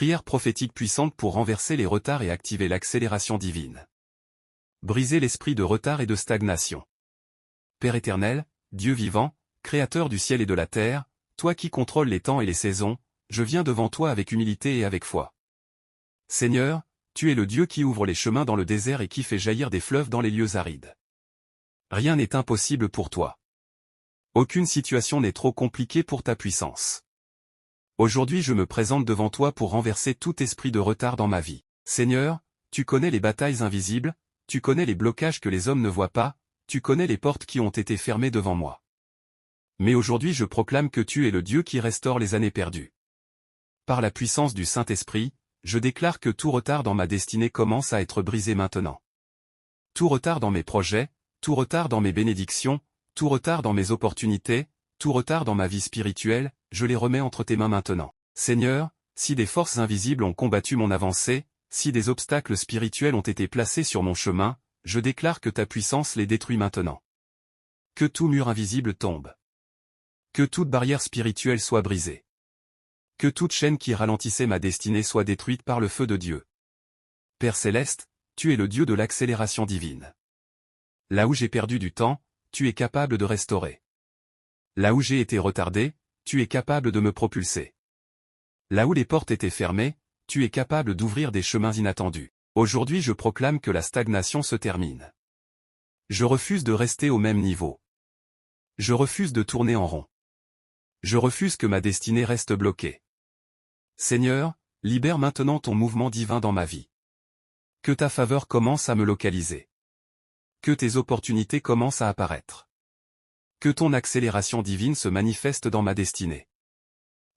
Prière prophétique puissante pour renverser les retards et activer l'accélération divine. Briser l'esprit de retard et de stagnation. Père éternel, Dieu vivant, Créateur du ciel et de la terre, toi qui contrôles les temps et les saisons, je viens devant toi avec humilité et avec foi. Seigneur, tu es le Dieu qui ouvre les chemins dans le désert et qui fait jaillir des fleuves dans les lieux arides. Rien n'est impossible pour toi. Aucune situation n'est trop compliquée pour ta puissance. Aujourd'hui je me présente devant toi pour renverser tout esprit de retard dans ma vie. Seigneur, tu connais les batailles invisibles, tu connais les blocages que les hommes ne voient pas, tu connais les portes qui ont été fermées devant moi. Mais aujourd'hui je proclame que tu es le Dieu qui restaure les années perdues. Par la puissance du Saint-Esprit, je déclare que tout retard dans ma destinée commence à être brisé maintenant. Tout retard dans mes projets, tout retard dans mes bénédictions, tout retard dans mes opportunités, tout retard dans ma vie spirituelle, je les remets entre tes mains maintenant. Seigneur, si des forces invisibles ont combattu mon avancée, si des obstacles spirituels ont été placés sur mon chemin, je déclare que ta puissance les détruit maintenant. Que tout mur invisible tombe. Que toute barrière spirituelle soit brisée. Que toute chaîne qui ralentissait ma destinée soit détruite par le feu de Dieu. Père céleste, tu es le Dieu de l'accélération divine. Là où j'ai perdu du temps, tu es capable de restaurer. Là où j'ai été retardé, tu es capable de me propulser. Là où les portes étaient fermées, tu es capable d'ouvrir des chemins inattendus. Aujourd'hui je proclame que la stagnation se termine. Je refuse de rester au même niveau. Je refuse de tourner en rond. Je refuse que ma destinée reste bloquée. Seigneur, libère maintenant ton mouvement divin dans ma vie. Que ta faveur commence à me localiser. Que tes opportunités commencent à apparaître. Que ton accélération divine se manifeste dans ma destinée.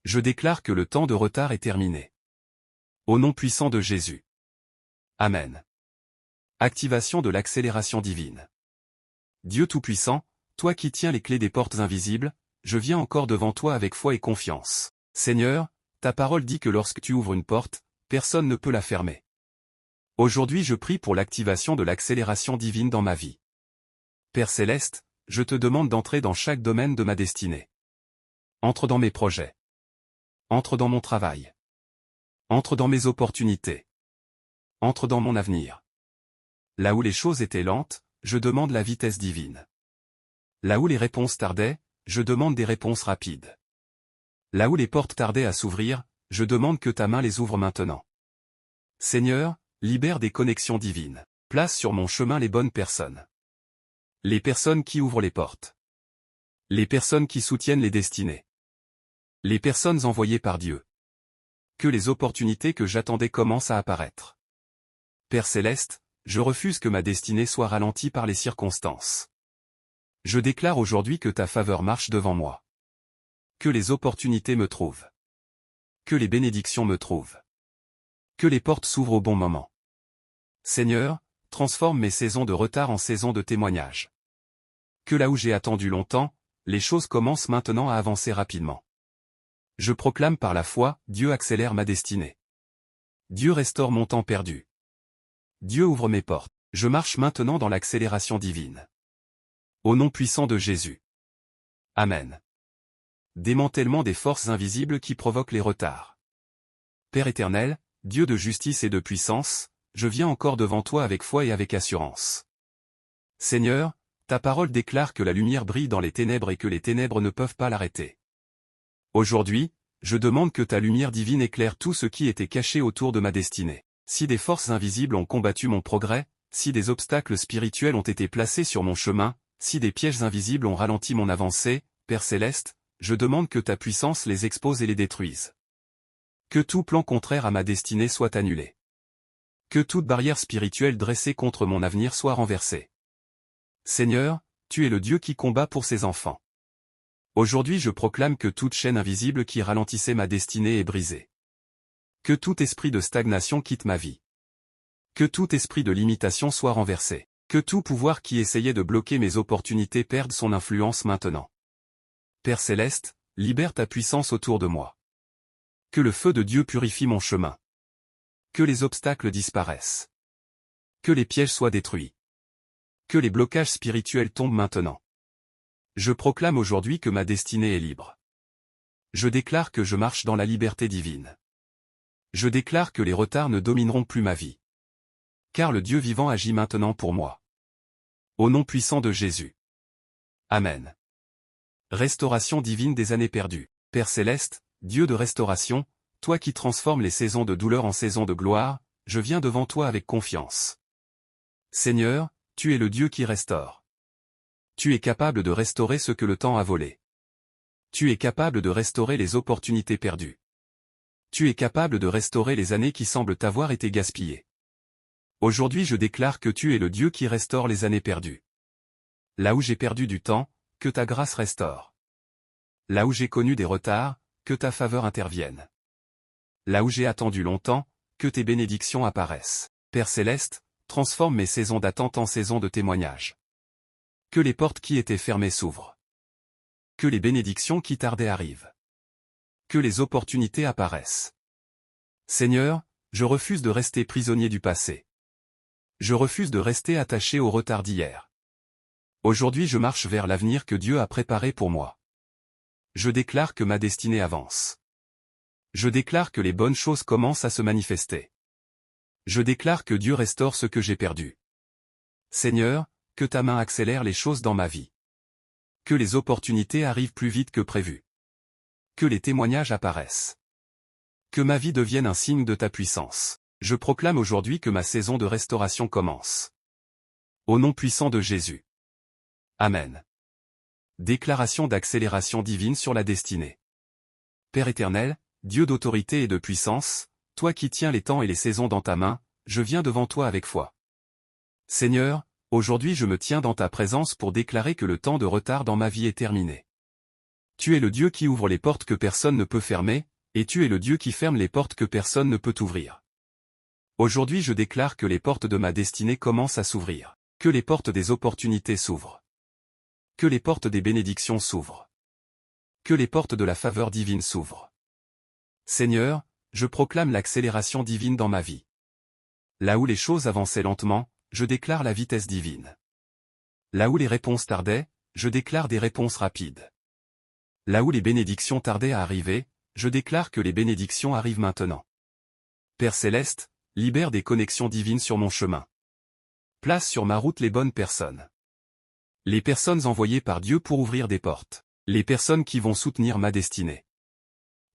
Je déclare que le temps de retard est terminé. Au nom puissant de Jésus. Amen. Activation de l'accélération divine. Dieu Tout-Puissant, toi qui tiens les clés des portes invisibles, je viens encore devant toi avec foi et confiance. Seigneur, ta parole dit que lorsque tu ouvres une porte, personne ne peut la fermer. Aujourd'hui je prie pour l'activation de l'accélération divine dans ma vie. Père céleste, je te demande d'entrer dans chaque domaine de ma destinée. Entre dans mes projets. Entre dans mon travail. Entre dans mes opportunités. Entre dans mon avenir. Là où les choses étaient lentes, je demande la vitesse divine. Là où les réponses tardaient, je demande des réponses rapides. Là où les portes tardaient à s'ouvrir, je demande que ta main les ouvre maintenant. Seigneur, libère des connexions divines. Place sur mon chemin les bonnes personnes. Les personnes qui ouvrent les portes. Les personnes qui soutiennent les destinées. Les personnes envoyées par Dieu. Que les opportunités que j'attendais commencent à apparaître. Père céleste, je refuse que ma destinée soit ralentie par les circonstances. Je déclare aujourd'hui que ta faveur marche devant moi. Que les opportunités me trouvent. Que les bénédictions me trouvent. Que les portes s'ouvrent au bon moment. Seigneur, transforme mes saisons de retard en saisons de témoignage. Que là où j'ai attendu longtemps, les choses commencent maintenant à avancer rapidement. Je proclame par la foi, Dieu accélère ma destinée. Dieu restaure mon temps perdu. Dieu ouvre mes portes. Je marche maintenant dans l'accélération divine. Au nom puissant de Jésus. Amen. Démantèlement des forces invisibles qui provoquent les retards. Père éternel, Dieu de justice et de puissance, je viens encore devant toi avec foi et avec assurance. Seigneur, ta parole déclare que la lumière brille dans les ténèbres et que les ténèbres ne peuvent pas l'arrêter. Aujourd'hui, je demande que ta lumière divine éclaire tout ce qui était caché autour de ma destinée. Si des forces invisibles ont combattu mon progrès, si des obstacles spirituels ont été placés sur mon chemin, si des pièges invisibles ont ralenti mon avancée, Père céleste, je demande que ta puissance les expose et les détruise. Que tout plan contraire à ma destinée soit annulé. Que toute barrière spirituelle dressée contre mon avenir soit renversée. Seigneur, tu es le Dieu qui combat pour ses enfants. Aujourd'hui je proclame que toute chaîne invisible qui ralentissait ma destinée est brisée. Que tout esprit de stagnation quitte ma vie. Que tout esprit de limitation soit renversé. Que tout pouvoir qui essayait de bloquer mes opportunités perde son influence maintenant. Père céleste, libère ta puissance autour de moi. Que le feu de Dieu purifie mon chemin. Que les obstacles disparaissent. Que les pièges soient détruits. Que les blocages spirituels tombent maintenant. Je proclame aujourd'hui que ma destinée est libre. Je déclare que je marche dans la liberté divine. Je déclare que les retards ne domineront plus ma vie. Car le Dieu vivant agit maintenant pour moi. Au nom puissant de Jésus. Amen. Restauration divine des années perdues. Père céleste, Dieu de restauration, toi qui transformes les saisons de douleur en saisons de gloire, je viens devant toi avec confiance. Seigneur, tu es le Dieu qui restaure. Tu es capable de restaurer ce que le temps a volé. Tu es capable de restaurer les opportunités perdues. Tu es capable de restaurer les années qui semblent avoir été gaspillées. Aujourd'hui je déclare que tu es le Dieu qui restaure les années perdues. Là où j'ai perdu du temps, que ta grâce restaure. Là où j'ai connu des retards, que ta faveur intervienne. Là où j'ai attendu longtemps, que tes bénédictions apparaissent. Père céleste, transforme mes saisons d'attente en saisons de témoignage. Que les portes qui étaient fermées s'ouvrent. Que les bénédictions qui tardaient arrivent. Que les opportunités apparaissent. Seigneur, je refuse de rester prisonnier du passé. Je refuse de rester attaché au retard d'hier. Aujourd'hui je marche vers l'avenir que Dieu a préparé pour moi. Je déclare que ma destinée avance. Je déclare que les bonnes choses commencent à se manifester. Je déclare que Dieu restaure ce que j'ai perdu. Seigneur, que ta main accélère les choses dans ma vie. Que les opportunités arrivent plus vite que prévu. Que les témoignages apparaissent. Que ma vie devienne un signe de ta puissance. Je proclame aujourd'hui que ma saison de restauration commence. Au nom puissant de Jésus. Amen. Déclaration d'accélération divine sur la destinée. Père éternel, Dieu d'autorité et de puissance, toi qui tiens les temps et les saisons dans ta main, je viens devant toi avec foi. Seigneur, aujourd'hui je me tiens dans ta présence pour déclarer que le temps de retard dans ma vie est terminé. Tu es le Dieu qui ouvre les portes que personne ne peut fermer, et tu es le Dieu qui ferme les portes que personne ne peut ouvrir. Aujourd'hui je déclare que les portes de ma destinée commencent à s'ouvrir, que les portes des opportunités s'ouvrent. Que les portes des bénédictions s'ouvrent. Que les portes de la faveur divine s'ouvrent. Seigneur, je proclame l'accélération divine dans ma vie. Là où les choses avançaient lentement, je déclare la vitesse divine. Là où les réponses tardaient, je déclare des réponses rapides. Là où les bénédictions tardaient à arriver, je déclare que les bénédictions arrivent maintenant. Père céleste, libère des connexions divines sur mon chemin. Place sur ma route les bonnes personnes. Les personnes envoyées par Dieu pour ouvrir des portes. Les personnes qui vont soutenir ma destinée.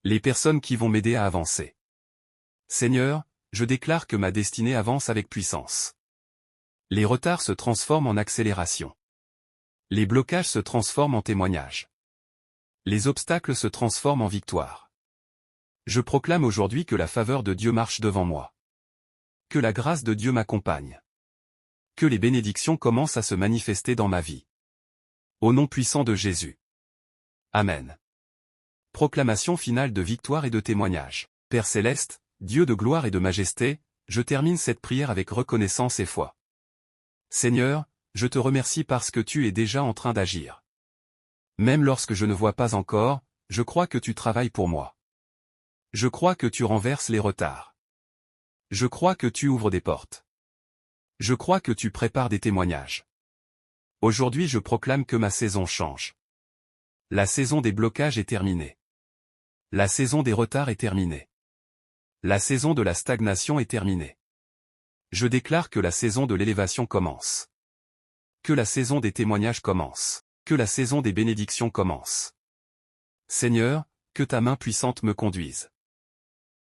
Les personnes qui vont m'aider à avancer. Seigneur, je déclare que ma destinée avance avec puissance. Les retards se transforment en accélération. Les blocages se transforment en témoignages. Les obstacles se transforment en victoire. Je proclame aujourd'hui que la faveur de Dieu marche devant moi. Que la grâce de Dieu m'accompagne. Que les bénédictions commencent à se manifester dans ma vie. Au nom puissant de Jésus. Amen. Proclamation finale de victoire et de témoignage. Père céleste, Dieu de gloire et de majesté, je termine cette prière avec reconnaissance et foi. Seigneur, je te remercie parce que tu es déjà en train d'agir. Même lorsque je ne vois pas encore, je crois que tu travailles pour moi. Je crois que tu renverses les retards. Je crois que tu ouvres des portes. Je crois que tu prépares des témoignages. Aujourd'hui je proclame que ma saison change. La saison des blocages est terminée. La saison des retards est terminée. La saison de la stagnation est terminée. Je déclare que la saison de l'élévation commence. Que la saison des témoignages commence. Que la saison des bénédictions commence. Seigneur, que ta main puissante me conduise.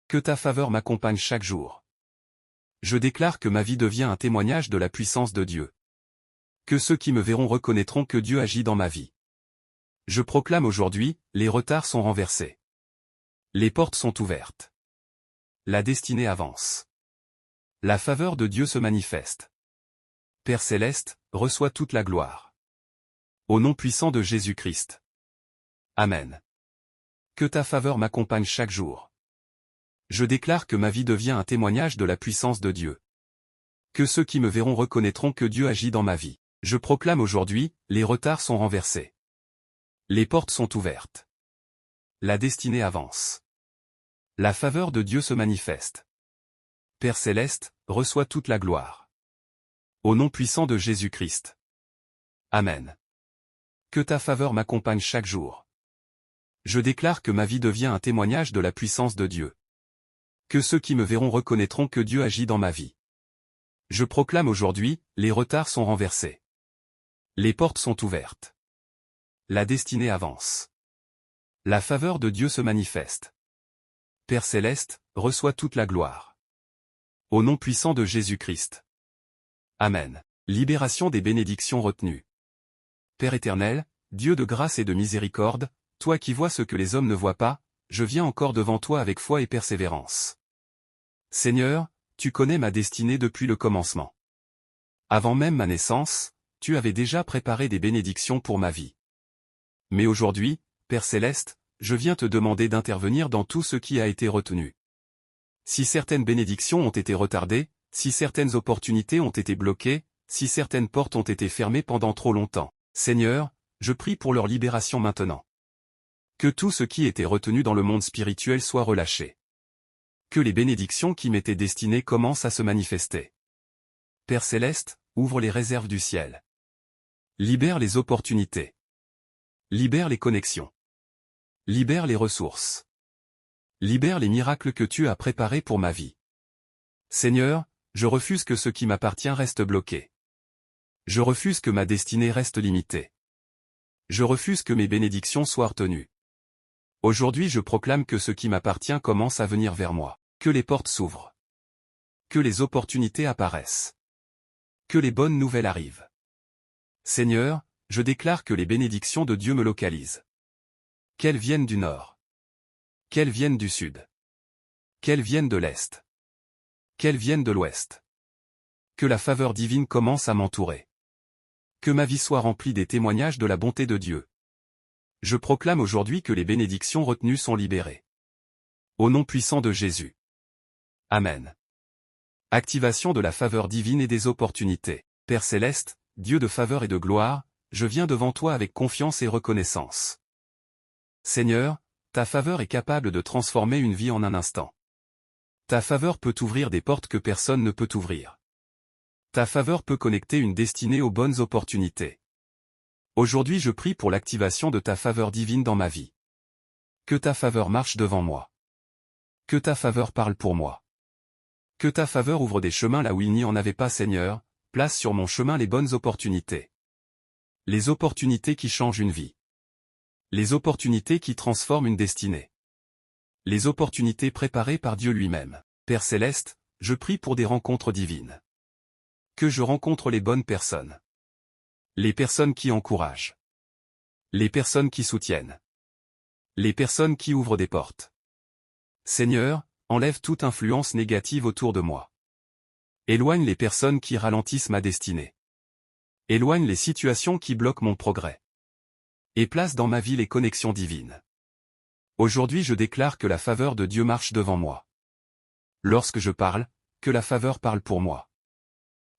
Que ta faveur m'accompagne chaque jour. Je déclare que ma vie devient un témoignage de la puissance de Dieu. Que ceux qui me verront reconnaîtront que Dieu agit dans ma vie. Je proclame aujourd'hui, les retards sont renversés. Les portes sont ouvertes. La destinée avance. La faveur de Dieu se manifeste. Père céleste, reçois toute la gloire. Au nom puissant de Jésus-Christ. Amen. Que ta faveur m'accompagne chaque jour. Je déclare que ma vie devient un témoignage de la puissance de Dieu. Que ceux qui me verront reconnaîtront que Dieu agit dans ma vie. Je proclame aujourd'hui, les retards sont renversés. Les portes sont ouvertes. La destinée avance. La faveur de Dieu se manifeste. Père céleste, reçois toute la gloire. Au nom puissant de Jésus-Christ. Amen. Que ta faveur m'accompagne chaque jour. Je déclare que ma vie devient un témoignage de la puissance de Dieu. Que ceux qui me verront reconnaîtront que Dieu agit dans ma vie. Je proclame aujourd'hui, les retards sont renversés. Les portes sont ouvertes. La destinée avance. La faveur de Dieu se manifeste. Père céleste, reçois toute la gloire. Au nom puissant de Jésus-Christ. Amen. Libération des bénédictions retenues. Père éternel, Dieu de grâce et de miséricorde, toi qui vois ce que les hommes ne voient pas, je viens encore devant toi avec foi et persévérance. Seigneur, tu connais ma destinée depuis le commencement. Avant même ma naissance, tu avais déjà préparé des bénédictions pour ma vie. Mais aujourd'hui, Père céleste, je viens te demander d'intervenir dans tout ce qui a été retenu. Si certaines bénédictions ont été retardées, si certaines opportunités ont été bloquées, si certaines portes ont été fermées pendant trop longtemps, Seigneur, je prie pour leur libération maintenant. Que tout ce qui était retenu dans le monde spirituel soit relâché. Que les bénédictions qui m'étaient destinées commencent à se manifester. Père céleste, ouvre les réserves du ciel. Libère les opportunités. Libère les connexions. Libère les ressources. Libère les miracles que tu as préparés pour ma vie. Seigneur, je refuse que ce qui m'appartient reste bloqué. Je refuse que ma destinée reste limitée. Je refuse que mes bénédictions soient retenues. Aujourd'hui je proclame que ce qui m'appartient commence à venir vers moi, que les portes s'ouvrent. Que les opportunités apparaissent. Que les bonnes nouvelles arrivent. Seigneur, je déclare que les bénédictions de Dieu me localisent. Qu'elles viennent du nord. Qu'elles viennent du sud. Qu'elles viennent de l'est. Qu'elles viennent de l'ouest. Que la faveur divine commence à m'entourer. Que ma vie soit remplie des témoignages de la bonté de Dieu. Je proclame aujourd'hui que les bénédictions retenues sont libérées. Au nom puissant de Jésus. Amen. Activation de la faveur divine et des opportunités. Père céleste, Dieu de faveur et de gloire, je viens devant toi avec confiance et reconnaissance. Seigneur, ta faveur est capable de transformer une vie en un instant. Ta faveur peut ouvrir des portes que personne ne peut ouvrir. Ta faveur peut connecter une destinée aux bonnes opportunités. Aujourd'hui je prie pour l'activation de ta faveur divine dans ma vie. Que ta faveur marche devant moi. Que ta faveur parle pour moi. Que ta faveur ouvre des chemins là où il n'y en avait pas Seigneur, place sur mon chemin les bonnes opportunités. Les opportunités qui changent une vie. Les opportunités qui transforment une destinée. Les opportunités préparées par Dieu lui-même. Père céleste, je prie pour des rencontres divines. Que je rencontre les bonnes personnes. Les personnes qui encouragent. Les personnes qui soutiennent. Les personnes qui ouvrent des portes. Seigneur, enlève toute influence négative autour de moi. Éloigne les personnes qui ralentissent ma destinée. Éloigne les situations qui bloquent mon progrès. Et place dans ma vie les connexions divines. Aujourd'hui je déclare que la faveur de Dieu marche devant moi. Lorsque je parle, que la faveur parle pour moi.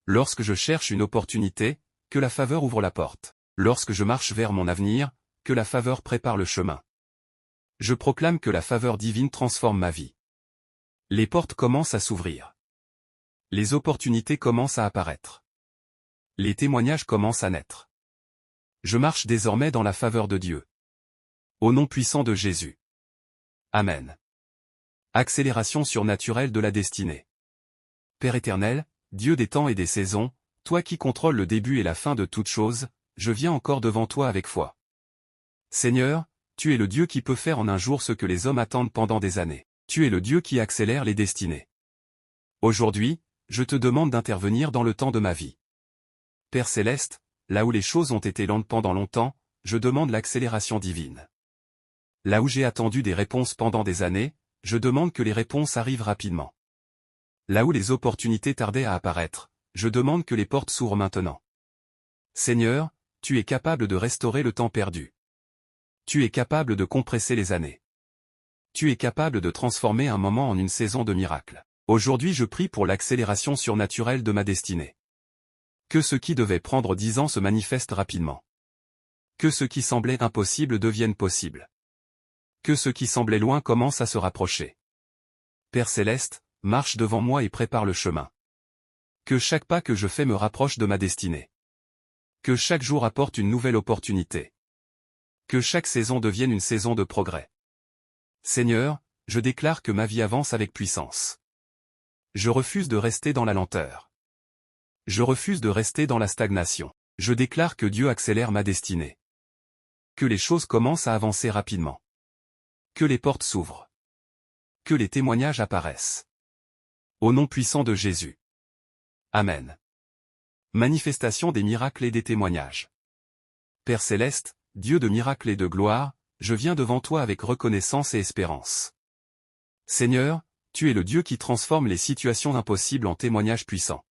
Lorsque je cherche une opportunité, que la faveur ouvre la porte. Lorsque je marche vers mon avenir, que la faveur prépare le chemin. Je proclame que la faveur divine transforme ma vie. Les portes commencent à s'ouvrir. Les opportunités commencent à apparaître. Les témoignages commencent à naître. Je marche désormais dans la faveur de Dieu. Au nom puissant de Jésus. Amen. Accélération surnaturelle de la destinée. Père éternel, Dieu des temps et des saisons, toi qui contrôles le début et la fin de toutes choses, je viens encore devant toi avec foi. Seigneur, tu es le Dieu qui peut faire en un jour ce que les hommes attendent pendant des années. Tu es le Dieu qui accélère les destinées. Aujourd'hui, je te demande d'intervenir dans le temps de ma vie. Père céleste, là où les choses ont été lentes pendant longtemps, je demande l'accélération divine. Là où j'ai attendu des réponses pendant des années, je demande que les réponses arrivent rapidement. Là où les opportunités tardaient à apparaître, je demande que les portes s'ouvrent maintenant. Seigneur, tu es capable de restaurer le temps perdu. Tu es capable de compresser les années. Tu es capable de transformer un moment en une saison de miracles. Aujourd'hui je prie pour l'accélération surnaturelle de ma destinée. Que ce qui devait prendre 10 ans se manifeste rapidement. Que ce qui semblait impossible devienne possible. Que ce qui semblait loin commence à se rapprocher. Père céleste, marche devant moi et prépare le chemin. Que chaque pas que je fais me rapproche de ma destinée. Que chaque jour apporte une nouvelle opportunité. Que chaque saison devienne une saison de progrès. Seigneur, je déclare que ma vie avance avec puissance. Je refuse de rester dans la lenteur. Je refuse de rester dans la stagnation. Je déclare que Dieu accélère ma destinée. Que les choses commencent à avancer rapidement. Que les portes s'ouvrent. Que les témoignages apparaissent. Au nom puissant de Jésus. Amen. Manifestation des miracles et des témoignages. Père céleste, Dieu de miracles et de gloire, je viens devant toi avec reconnaissance et espérance. Seigneur, tu es le Dieu qui transforme les situations impossibles en témoignages puissants.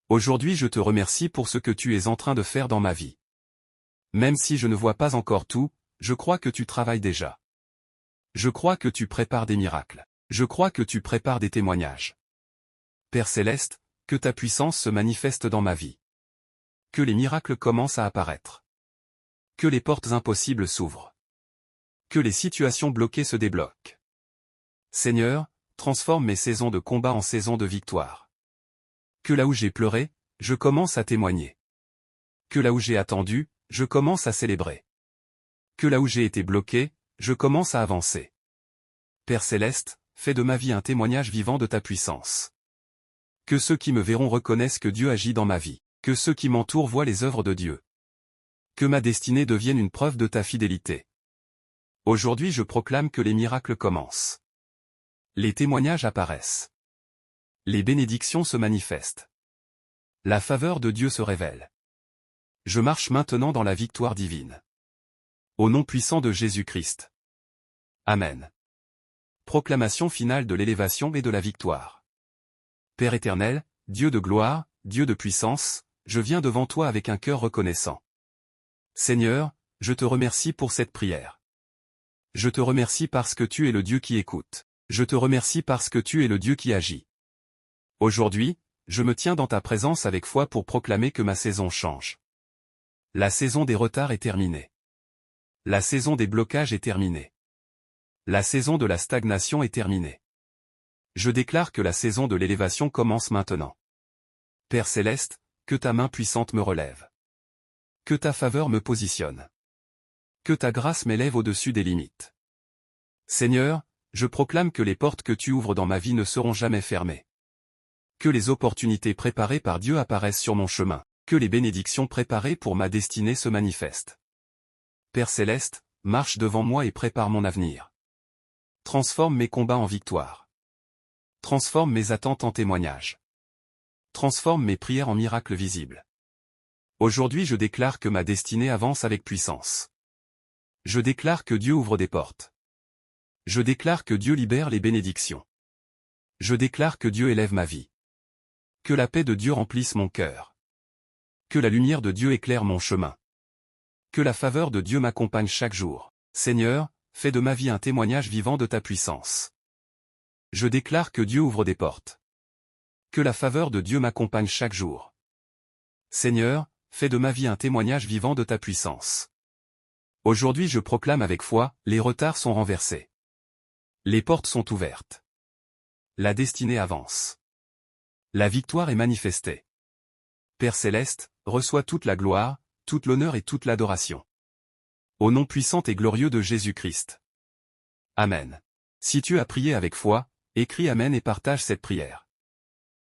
Aujourd'hui je te remercie pour ce que tu es en train de faire dans ma vie. Même si je ne vois pas encore tout, je crois que tu travailles déjà. Je crois que tu prépares des miracles. Je crois que tu prépares des témoignages. Père céleste, que ta puissance se manifeste dans ma vie. Que les miracles commencent à apparaître. Que les portes impossibles s'ouvrent. Que les situations bloquées se débloquent. Seigneur, transforme mes saisons de combat en saisons de victoire. Que là où j'ai pleuré, je commence à témoigner. Que là où j'ai attendu, je commence à célébrer. Que là où j'ai été bloqué, je commence à avancer. Père céleste, fais de ma vie un témoignage vivant de ta puissance. Que ceux qui me verront reconnaissent que Dieu agit dans ma vie. Que ceux qui m'entourent voient les œuvres de Dieu. Que ma destinée devienne une preuve de ta fidélité. Aujourd'hui je proclame que les miracles commencent. Les témoignages apparaissent. Les bénédictions se manifestent. La faveur de Dieu se révèle. Je marche maintenant dans la victoire divine. Au nom puissant de Jésus-Christ. Amen. Proclamation finale de l'élévation et de la victoire. Père éternel, Dieu de gloire, Dieu de puissance, je viens devant toi avec un cœur reconnaissant. Seigneur, je te remercie pour cette prière. Je te remercie parce que tu es le Dieu qui écoute. Je te remercie parce que tu es le Dieu qui agit. Aujourd'hui, je me tiens dans ta présence avec foi pour proclamer que ma saison change. La saison des retards est terminée. La saison des blocages est terminée. La saison de la stagnation est terminée. Je déclare que la saison de l'élévation commence maintenant. Père céleste, que ta main puissante me relève. Que ta faveur me positionne. Que ta grâce m'élève au-dessus des limites. Seigneur, je proclame que les portes que tu ouvres dans ma vie ne seront jamais fermées. Que les opportunités préparées par Dieu apparaissent sur mon chemin. Que les bénédictions préparées pour ma destinée se manifestent. Père céleste, marche devant moi et prépare mon avenir. Transforme mes combats en victoire. Transforme mes attentes en témoignages. Transforme mes prières en miracles visibles. Aujourd'hui je déclare que ma destinée avance avec puissance. Je déclare que Dieu ouvre des portes. Je déclare que Dieu libère les bénédictions. Je déclare que Dieu élève ma vie. Que la paix de Dieu remplisse mon cœur. Que la lumière de Dieu éclaire mon chemin. Que la faveur de Dieu m'accompagne chaque jour. Seigneur, fais de ma vie un témoignage vivant de ta puissance. Je déclare que Dieu ouvre des portes. Que la faveur de Dieu m'accompagne chaque jour. Seigneur, fais de ma vie un témoignage vivant de ta puissance. Aujourd'hui je proclame avec foi, les retards sont renversés. Les portes sont ouvertes. La destinée avance. La victoire est manifestée. Père céleste, reçois toute la gloire, toute l'honneur et toute l'adoration. Au nom puissant et glorieux de Jésus-Christ. Amen. Si tu as prié avec foi, écris Amen et partage cette prière.